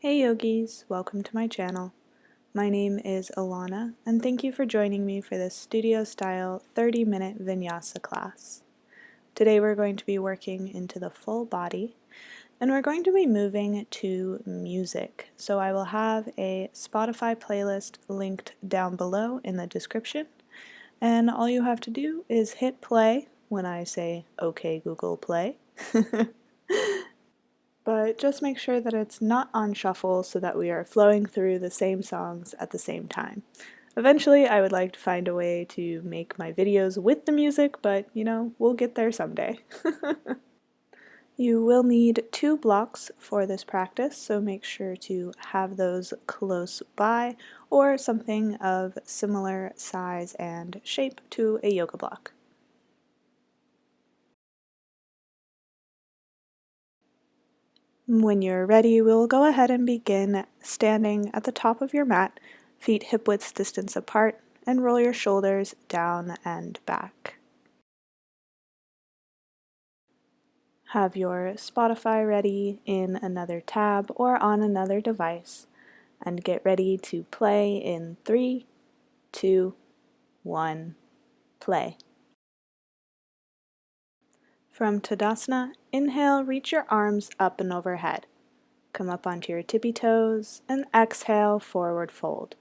Hey yogis, welcome to my channel. My name is Alauna, and thank you for joining me for this studio-style 30-minute vinyasa class. Today we're going to be working into the full body, and we're going to be moving to music. So I will have a Spotify playlist linked down below in the description, and all you have to do is hit play when I say, "Okay, Google, play." But just make sure that it's not on shuffle so that we are flowing through the same songs at the same time. Eventually, I would like to find a way to make my videos with the music, but we'll get there someday. You will need 2 blocks for this practice, so make sure to have those close by or something of similar size and shape to a yoga block. When you're ready, we'll go ahead and begin standing at the top of your mat, feet hip-width distance apart, and roll your shoulders down and back. Have your Spotify ready in another tab or on another device, and get ready to play in 3, 2, 1, play. From Tadasana, inhale, reach your arms up and overhead. Come up onto your tippy toes, and exhale, forward fold.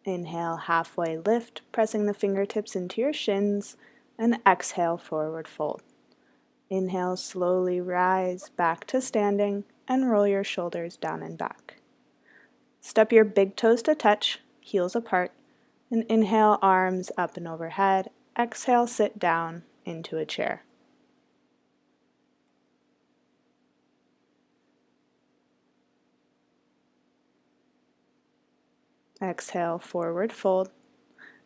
Inhale, halfway lift, pressing the fingertips into your shins, and exhale, forward fold. Inhale, slowly rise back to standing, and roll your shoulders down and back. Step your big toes to touch, heels apart, and inhale, arms up and overhead. Exhale, sit down into a chair. Exhale, forward fold,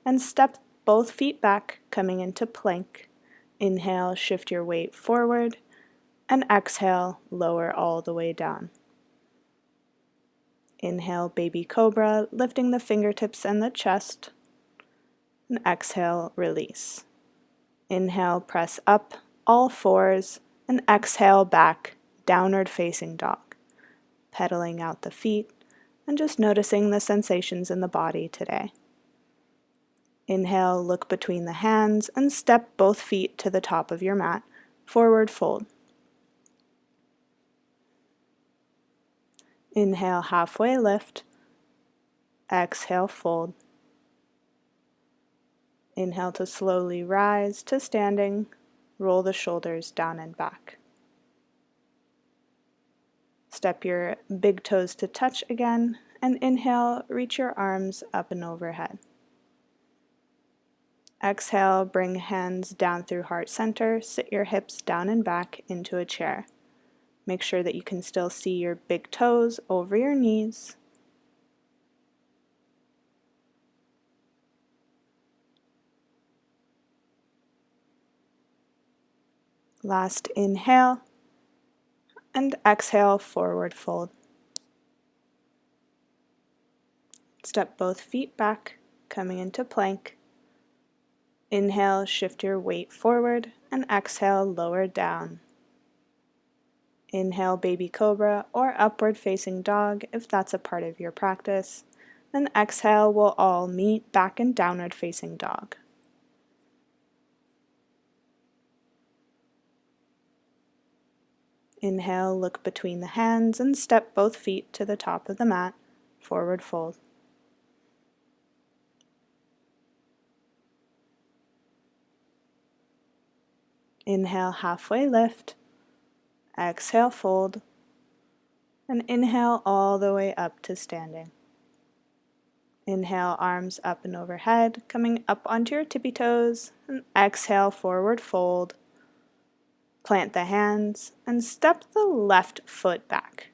and step both feet back, coming into plank. Inhale, shift your weight forward, and exhale, lower all the way down. Inhale, baby cobra, lifting the fingertips and the chest, and exhale, release. Inhale, press up, all fours, and exhale back, downward facing dog, pedaling out the feet, and just noticing the sensations in the body today. Inhale, look between the hands, and step both feet to the top of your mat, forward fold. Inhale, halfway lift. Exhale, fold. Inhale to slowly rise to standing. Roll the shoulders down and back. Step your big toes to touch again, and inhale, reach your arms up and overhead. Exhale, bring hands down through heart center. Sit your hips down and back into a chair. Make sure that you can still see your big toes over your knees. Last inhale, and exhale, forward fold. Step both feet back, coming into plank. Inhale, shift your weight forward, and exhale, lower down. Inhale, baby cobra or upward facing dog if that's a part of your practice. Then exhale, we'll all meet back in downward facing dog. Inhale, look between the hands and step both feet to the top of the mat, forward fold. Inhale, halfway lift. Exhale, fold. And inhale all the way up to standing. Inhale, arms up and overhead, coming up onto your tippy toes. And exhale, forward fold. Plant the hands and step the left foot back.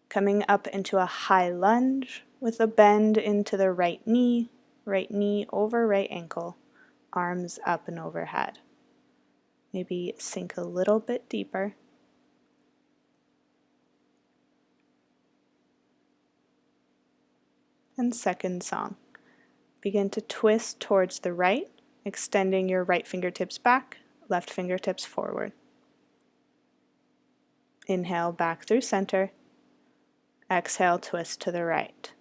Coming up into a high lunge with a bend into the right knee over right ankle, arms up and overhead. Maybe sink a little bit deeper. And second song. Begin to twist towards the right, extending your right fingertips back, left fingertips forward. Inhale back through center. Exhale, twist to the right.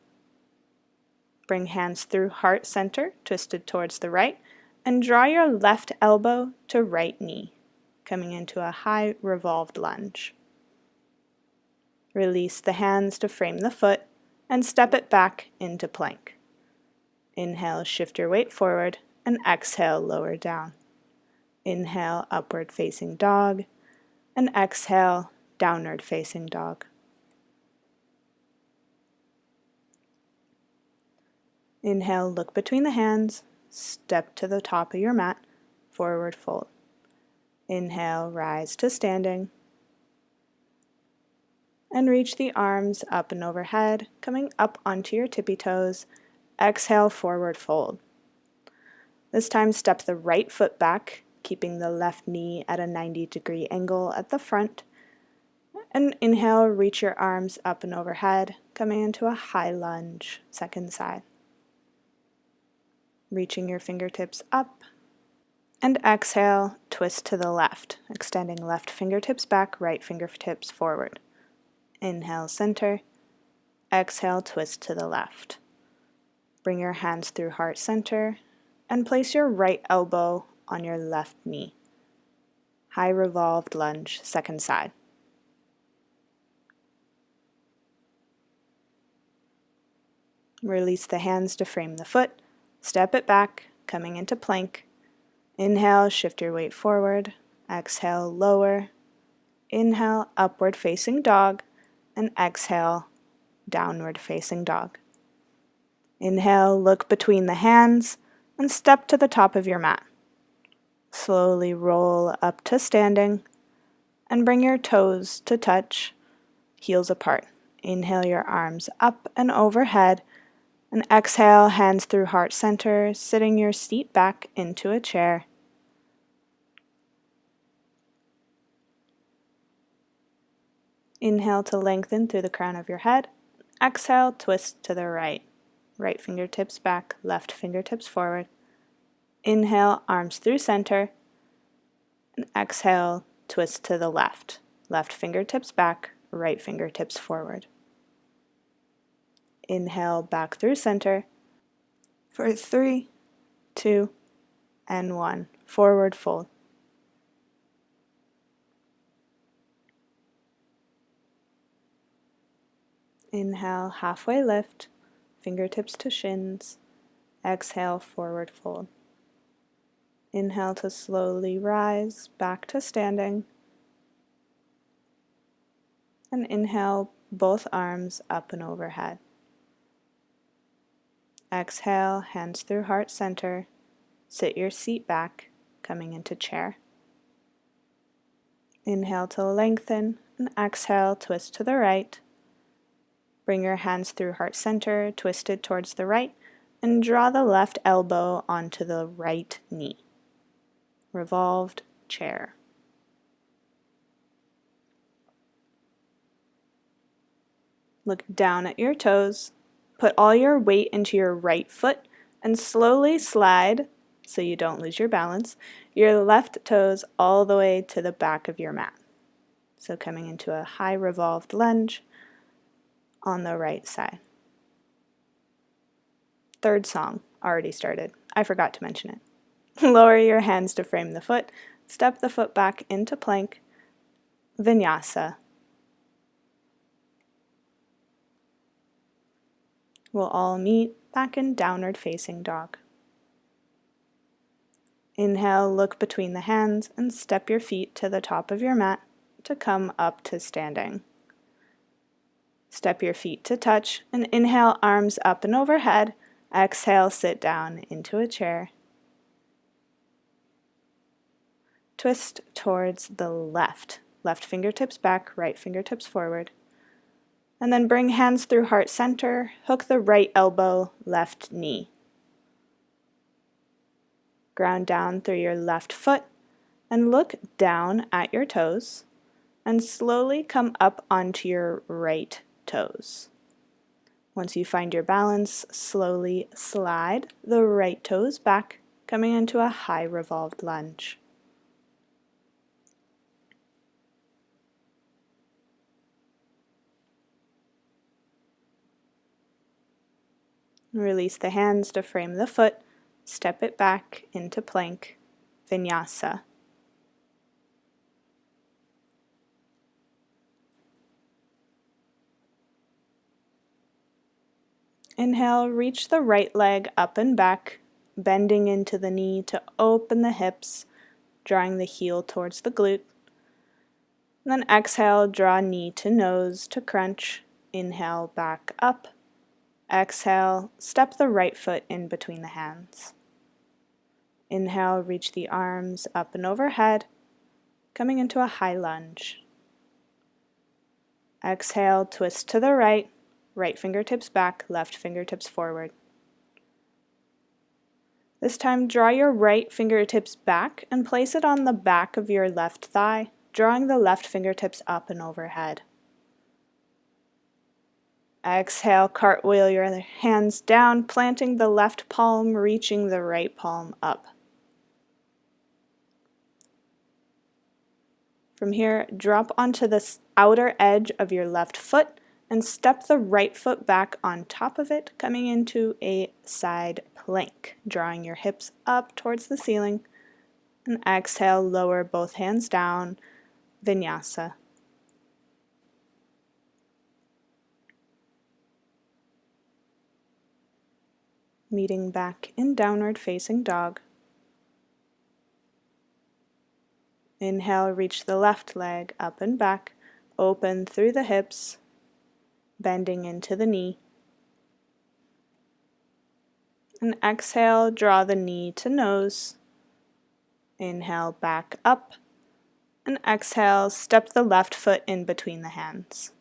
Bring hands through heart center, twisted towards the right, and draw your left elbow to right knee, coming into a high revolved lunge. Release the hands to frame the foot and step it back into plank. Inhale, shift your weight forward, and exhale, lower down. Inhale, upward facing dog, and exhale, downward facing dog. Inhale, look between the hands, step to the top of your mat, forward fold. Inhale, rise to standing, and reach the arms up and overhead, coming up onto your tippy toes. Exhale, forward fold. This time, step the right foot back, keeping the left knee at a 90-degree angle at the front. And inhale, reach your arms up and overhead, coming into a high lunge, second side. Reaching your fingertips up. And exhale, twist to the left, extending left fingertips back, right fingertips forward. Inhale, center. Exhale, twist to the left. Bring your hands through heart center and place your right elbow on your left knee. High revolved lunge, second side. Release the hands to frame the foot. Step it back, coming into plank. Inhale, shift your weight forward. Exhale, lower. Inhale, upward facing dog. And exhale, downward facing dog. Inhale, look between the hands and step to the top of your mat. Slowly roll up to standing and bring your toes to touch, heels apart. Inhale your arms up and overhead, and exhale, hands through heart center, sitting your seat back into a chair. Inhale to lengthen through the crown of your head. Exhale, twist to the right. Right fingertips back, left fingertips forward. Inhale, arms through center. And exhale, twist to the left. Left fingertips back, right fingertips forward. Inhale, back through center. For 3, 2, and 1. Forward fold. Inhale, halfway lift, fingertips to shins. Exhale, forward fold. Inhale to slowly rise back to standing. And inhale, both arms up and overhead. Exhale, hands through heart center. Sit your seat back, coming into chair. Inhale to lengthen, and exhale, twist to the right. Bring your hands through heart center, twisted towards the right, and draw the left elbow onto the right knee. Revolved chair. Look down at your toes. Put all your weight into your right foot and slowly slide, so you don't lose your balance, your left toes all the way to the back of your mat. So coming into a high revolved lunge on the right side. Third song already started. I forgot to mention it. Lower your hands to frame the foot. Step the foot back into plank. Vinyasa. We'll all meet back in downward facing dog. Inhale, look between the hands and step your feet to the top of your mat to come up to standing. Step your feet to touch and inhale, arms up and overhead. Exhale, sit down into a chair. Twist towards the left. Left fingertips back, right fingertips forward. And then bring hands through heart center. Hook the right elbow, left knee. Ground down through your left foot and look down at your toes and slowly come up onto your right toes. Once you find your balance, slowly slide the right toes back, coming into a high revolved lunge. Release the hands to frame the foot. Step it back into plank, vinyasa. Inhale, reach the right leg up and back, bending into the knee to open the hips, drawing the heel towards the glute. And then exhale, draw knee to nose to crunch. Inhale, back up. Exhale, step the right foot in between the hands. Inhale, reach the arms up and overhead, coming into a high lunge. Exhale, twist to the right, right fingertips back, left fingertips forward. This time, draw your right fingertips back and place it on the back of your left thigh, drawing the left fingertips up and overhead. Exhale, cartwheel your hands down, planting the left palm, reaching the right palm up. From here, drop onto the outer edge of your left foot and step the right foot back on top of it, coming into a side plank, drawing your hips up towards the ceiling. And exhale, lower both hands down, vinyasa. Meeting back in downward facing dog. Inhale, reach the left leg up and back, open through the hips, bending into the knee. And exhale, draw the knee to nose. Inhale, back up. And exhale, step the left foot in between the hands.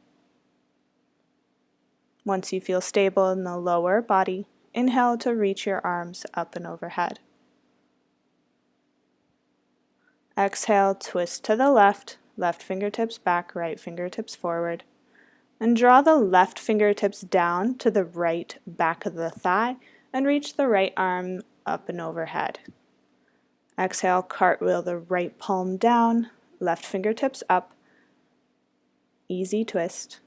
Once you feel stable in the lower body, inhale to reach your arms up and overhead. Exhale, twist to the left, left fingertips back, right fingertips forward. And draw the left fingertips down to the right back of the thigh and reach the right arm up and overhead. Exhale, cartwheel the right palm down, left fingertips up. Easy twist.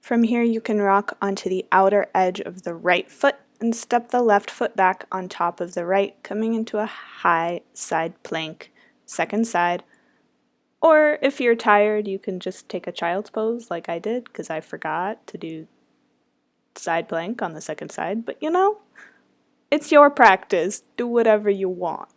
From here, you can rock onto the outer edge of the right foot and step the left foot back on top of the right, coming into a high side plank, second side. Or if you're tired, you can just take a child's pose like I did, because I forgot to do side plank on the second side. But you know, it's your practice. Do whatever you want.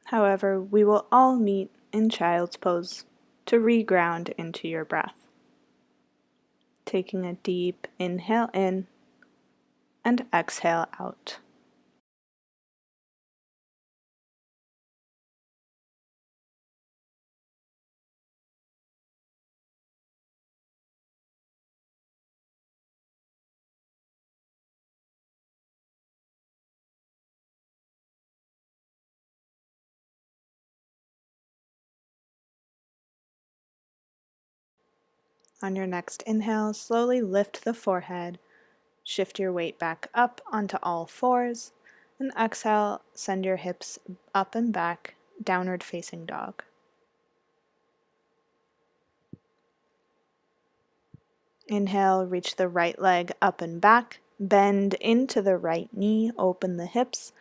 However, we will all meet in child's pose to reground into your breath. Taking a deep inhale in and exhale out. On your next inhale, slowly lift the forehead, shift your weight back up onto all fours, and exhale, send your hips up and back, downward facing dog. Inhale, reach the right leg up and back, bend into the right knee, open the hips,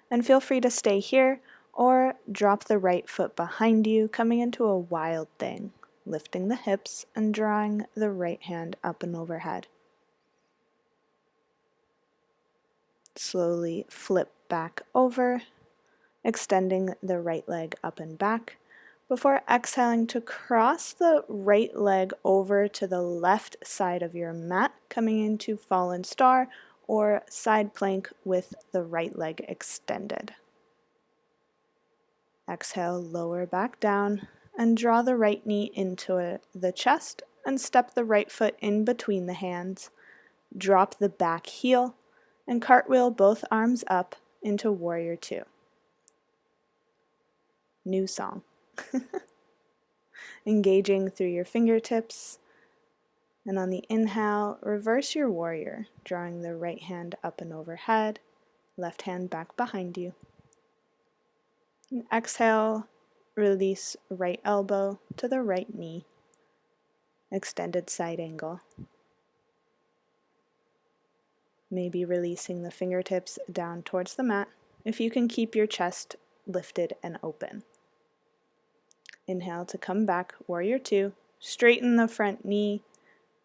and feel free to stay here or drop the right foot behind you, coming into a wild thing, lifting the hips and drawing the right hand up and overhead. Slowly flip back over, extending the right leg up and back, before exhaling to cross the right leg over to the left side of your mat, coming into fallen star or side plank with the right leg extended. Exhale, lower back down and draw the right knee into the chest and step the right foot in between the hands. Drop the back heel and cartwheel both arms up into Warrior Two. New song. Engaging through your fingertips. And on the inhale, reverse your warrior, drawing the right hand up and overhead, left hand back behind you. And exhale, Release right elbow to the right knee. Extended side angle. Maybe releasing the fingertips down towards the mat if you can keep your chest lifted and open. Inhale to come back, warrior two. Straighten the front knee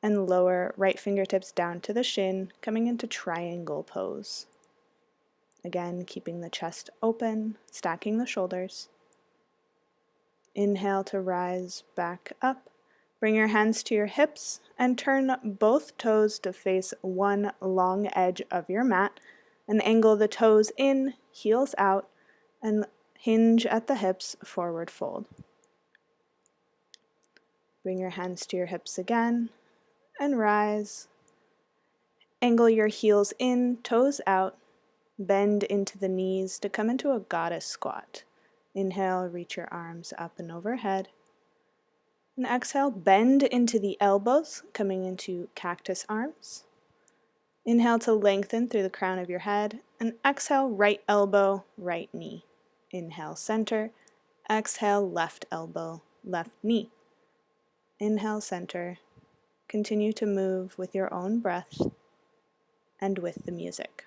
and lower right fingertips down to the shin, coming into triangle pose. Again, keeping the chest open, stacking the shoulders. Inhale to rise back up. Bring your hands to your hips and turn both toes to face one long edge of your mat and angle the toes in, heels out, and hinge at the hips, forward fold. Bring your hands to your hips again and rise. Angle your heels in, toes out, bend into the knees to come into a goddess squat. Inhale, reach your arms up and overhead. And exhale, bend into the elbows, coming into cactus arms. Inhale to lengthen through the crown of your head, and exhale, right elbow, right knee. Inhale, center. Exhale, left elbow, left knee. Inhale, center. Continue to move with your own breath and with the music.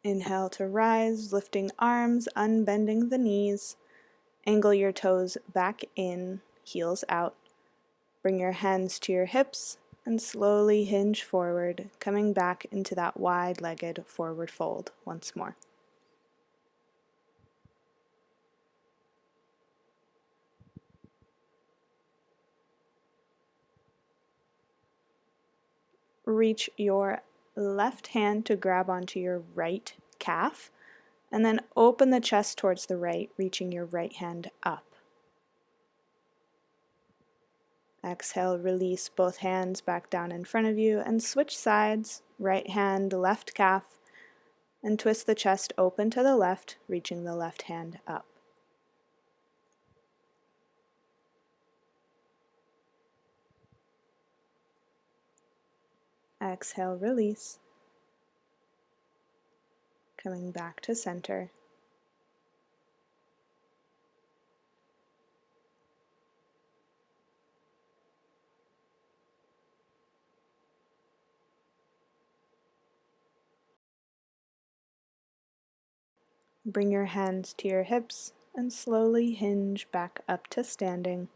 Inhale to rise, lifting arms, unbending the knees. Angle your toes back in, heels out. Bring your hands to your hips and slowly hinge forward, coming back into that wide-legged forward fold once more. Reach your left hand to grab onto your right calf, and then open the chest towards the right, reaching your right hand up. Exhale, release both hands back down in front of you and switch sides, right hand, left calf, and twist the chest open to the left, reaching the left hand up. Exhale, release. Coming back to center. Bring your hands to your hips and slowly hinge back up to standing.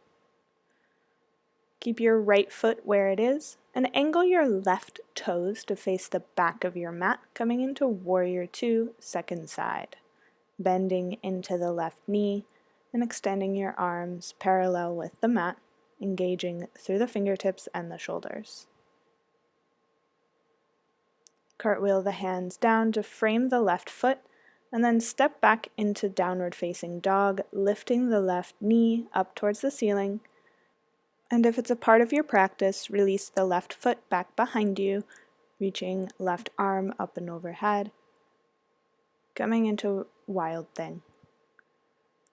Keep your right foot where it is and angle your left toes to face the back of your mat, coming into warrior two, second side. Bending into the left knee and extending your arms parallel with the mat, engaging through the fingertips and the shoulders. Cartwheel the hands down to frame the left foot, and then step back into downward facing dog, lifting the left knee up towards the ceiling. And if it's a part of your practice, release the left foot back behind you, reaching left arm up and overhead, coming into wild thing.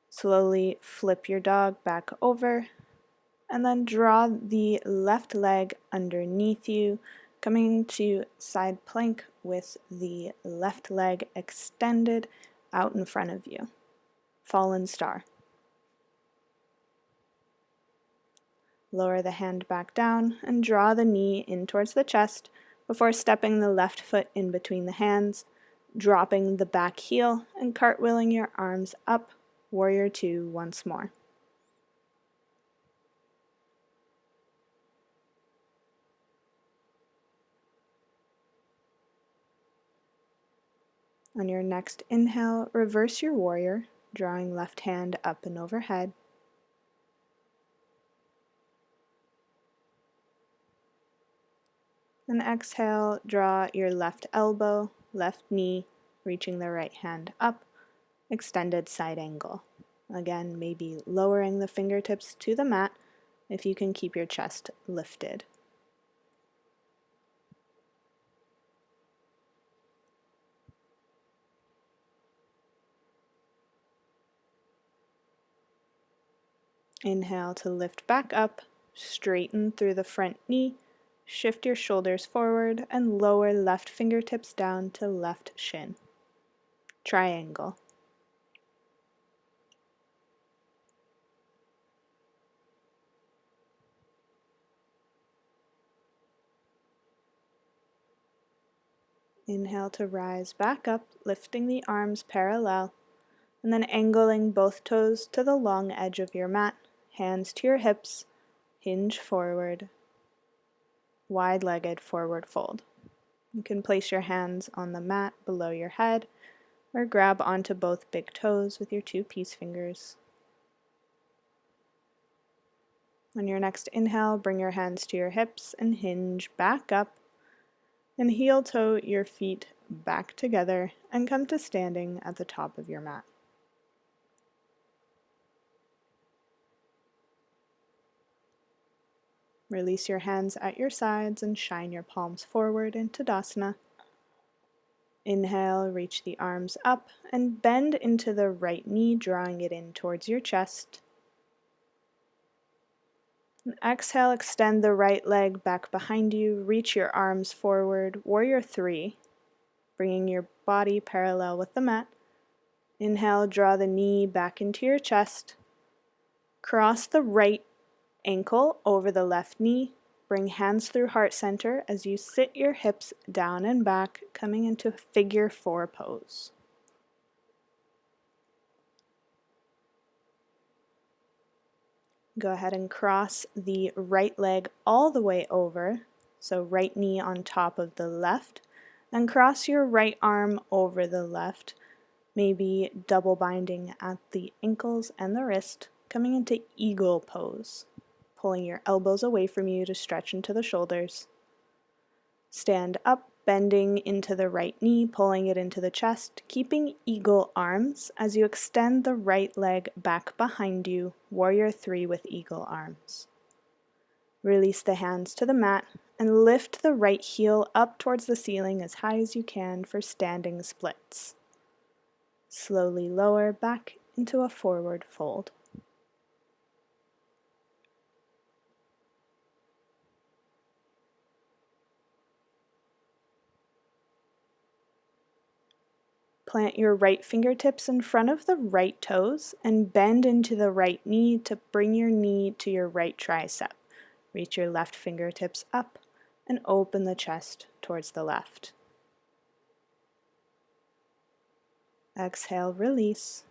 Slowly flip your dog back over, and then draw the left leg underneath you, coming to side plank with the left leg extended out in front of you. Fallen star. Lower the hand back down and draw the knee in towards the chest before stepping the left foot in between the hands, dropping the back heel and cartwheeling your arms up, warrior two once more. On your next inhale, reverse your warrior, drawing left hand up and overhead. And exhale, draw your left elbow, left knee, reaching the right hand up, extended side angle. Again, maybe lowering the fingertips to the mat if you can keep your chest lifted. Inhale to lift back up, straighten through the front knee, shift your shoulders forward and lower left fingertips down to left shin. Triangle. Inhale to rise back up, lifting the arms parallel, and then angling both toes to the long edge of your mat, hands to your hips, hinge forward, wide-legged forward fold. You can place your hands on the mat below your head, or grab onto both big toes with your two peace fingers. On your next inhale, bring your hands to your hips and hinge back up, and heel toe your feet back together and come to standing at the top of your mat. Release your hands at your sides and shine your palms forward into Tadasana. Inhale, reach the arms up and bend into the right knee, drawing it in towards your chest. And exhale, extend the right leg back behind you, reach your arms forward, Warrior 3, bringing your body parallel with the mat. Inhale, draw the knee back into your chest. Cross the right ankle over the left knee. Bring hands through heart center as you sit your hips down and back, coming into figure 4 pose. Go ahead and cross the right leg all the way over, so right knee on top of the left, and cross your right arm over the left, maybe double binding at the ankles and the wrist, coming into eagle pose, pulling your elbows away from you to stretch into the shoulders. Stand up, bending into the right knee, pulling it into the chest, keeping eagle arms as you extend the right leg back behind you, Warrior 3 with eagle arms. Release the hands to the mat and lift the right heel up towards the ceiling as high as you can for standing splits. Slowly lower back into a forward fold. Plant your right fingertips in front of the right toes and bend into the right knee to bring your knee to your right tricep. Reach your left fingertips up and open the chest towards the left. Exhale, release.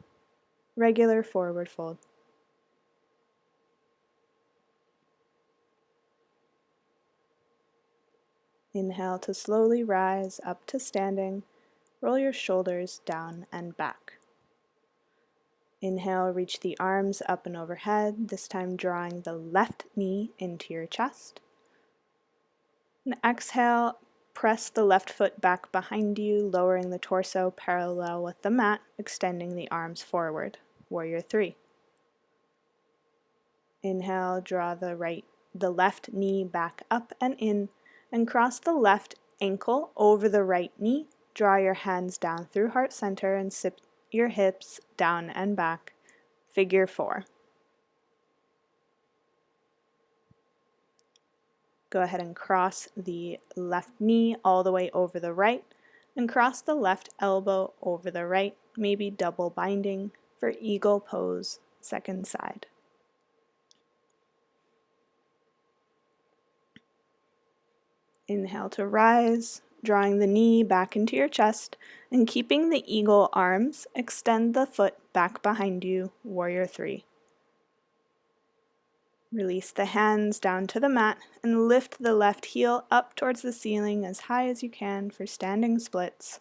Regular forward fold. Inhale to slowly rise up to standing. Roll your shoulders down and back. Inhale, reach the arms up and overhead, this time drawing the left knee into your chest. And exhale, press the left foot back behind you, lowering the torso parallel with the mat, extending the arms forward. Warrior 3. Inhale, draw the left knee back up and in, and cross the left ankle over the right knee. Draw your hands down through heart center and sit your hips down and back. Figure 4. Go ahead and cross the left knee all the way over the right, and cross the left elbow over the right, maybe double binding for eagle pose, second side. Inhale to rise, drawing the knee back into your chest, and keeping the eagle arms, extend the foot back behind you, Warrior 3. Release the hands down to the mat and lift the left heel up towards the ceiling as high as you can for standing splits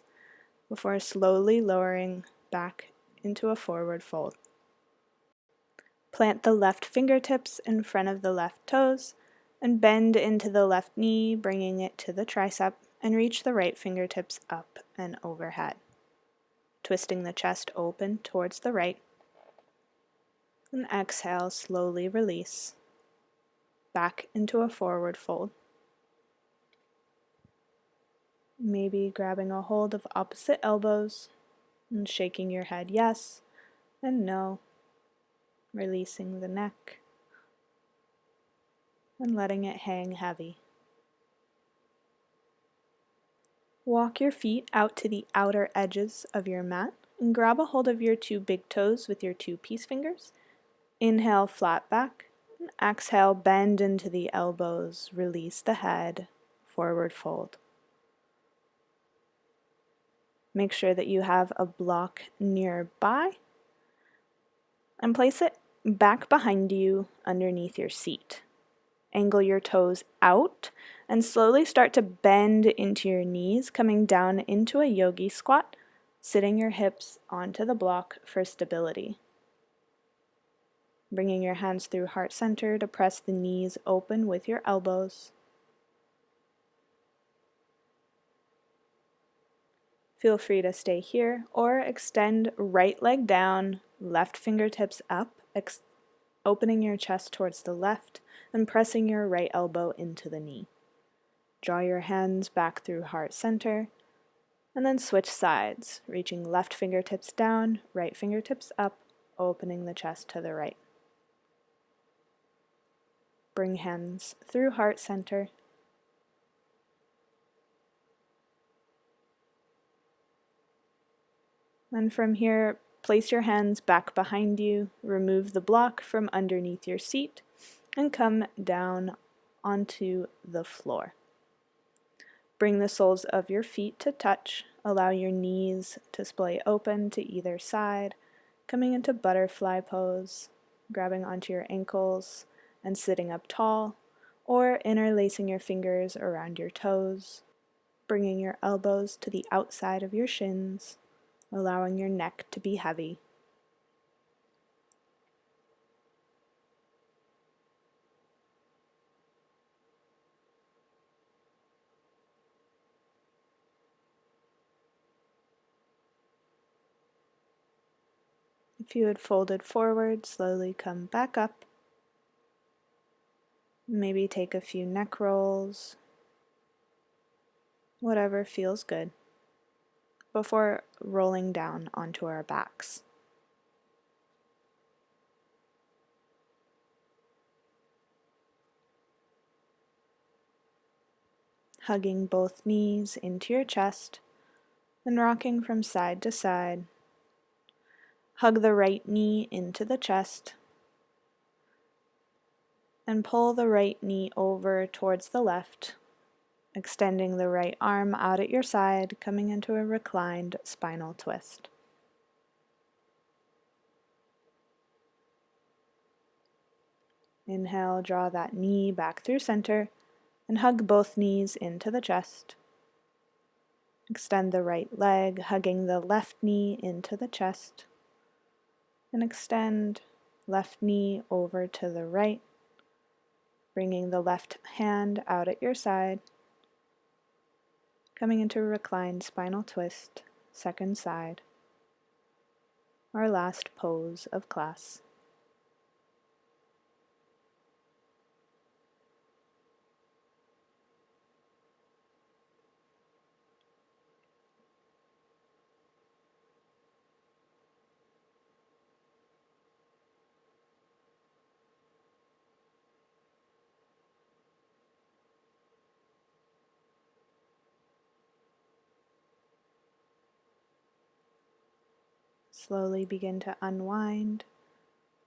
before slowly lowering back into a forward fold. Plant the left fingertips in front of the left toes and bend into the left knee, bringing it to the tricep, and reach the right fingertips up and overhead. Twisting the chest open towards the right. And exhale, slowly release. Back into a forward fold. Maybe grabbing a hold of opposite elbows and shaking your head yes and no. Releasing the neck and letting it hang heavy. Walk your feet out to the outer edges of your mat and grab a hold of your two big toes with your two peace fingers. Inhale, flat back. Exhale, bend into the elbows, release the head, forward fold. Make sure that you have a block nearby and place it back behind you underneath your seat. Angle your toes out and slowly start to bend into your knees, coming down into a yogi squat, sitting your hips onto the block for stability. Bringing your hands through heart center to press the knees open with your elbows. Feel free to stay here or extend right leg down, left fingertips up, opening your chest towards the left and pressing your right elbow into the knee. Draw your hands back through heart center and then switch sides, reaching left fingertips down, right fingertips up, opening the chest to the right. Bring hands through heart center. And from here, place your hands back behind you, remove the block from underneath your seat, and come down onto the floor. Bring the soles of your feet to touch. Allow your knees to splay open to either side, coming into butterfly pose, grabbing onto your ankles and sitting up tall, or interlacing your fingers around your toes, bringing your elbows to the outside of your shins, allowing your neck to be heavy. If you had folded forward, slowly come back up. Maybe take a few neck rolls, whatever feels good, before rolling down onto our backs. Hugging both knees into your chest and rocking from side to side. Hug the right knee into the chest and pull the right knee over towards the left, extending the right arm out at your side, coming into a reclined spinal twist. Inhale, draw that knee back through center and hug both knees into the chest. Extend the right leg, hugging the left knee into the chest. And extend left knee over to the right, bringing the left hand out at your side, coming into a reclined spinal twist, second side, our last pose of class. Slowly begin to unwind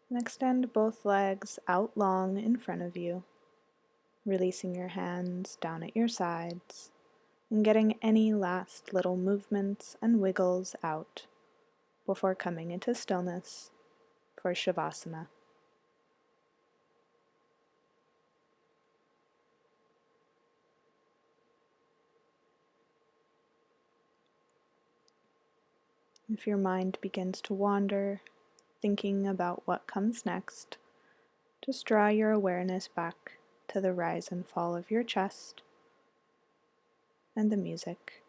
and extend both legs out long in front of you, releasing your hands down at your sides and getting any last little movements and wiggles out before coming into stillness for Shavasana. If your mind begins to wander, thinking about what comes next, just draw your awareness back to the rise and fall of your chest and the music.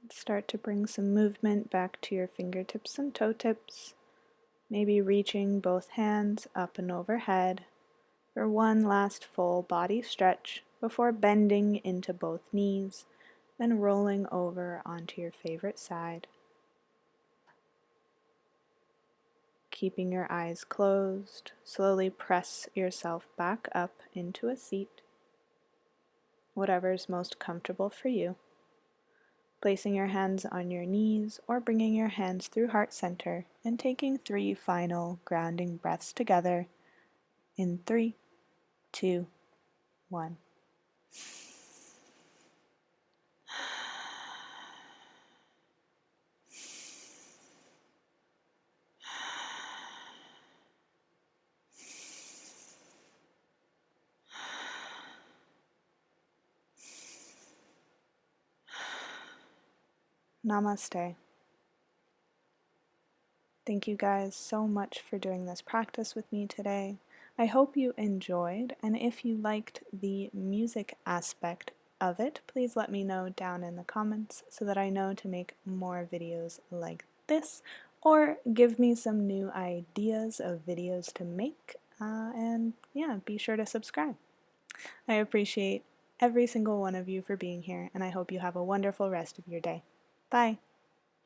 Start to bring some movement back to your fingertips and toe tips, maybe reaching both hands up and overhead for one last full body stretch before bending into both knees and rolling over onto your favorite side. Keeping your eyes closed, slowly press yourself back up into a seat, whatever is most comfortable for you. Placing your hands on your knees or bringing your hands through heart center and taking 3 final grounding breaths together in 3, 2, 1. Namaste. Thank you guys so much for doing this practice with me today. I hope you enjoyed, and if you liked the music aspect of it, please let me know down in the comments so that I know to make more videos like this, or give me some new ideas of videos to make, and yeah, be sure to subscribe. I appreciate every single one of you for being here, and I hope you have a wonderful rest of your day. Bye!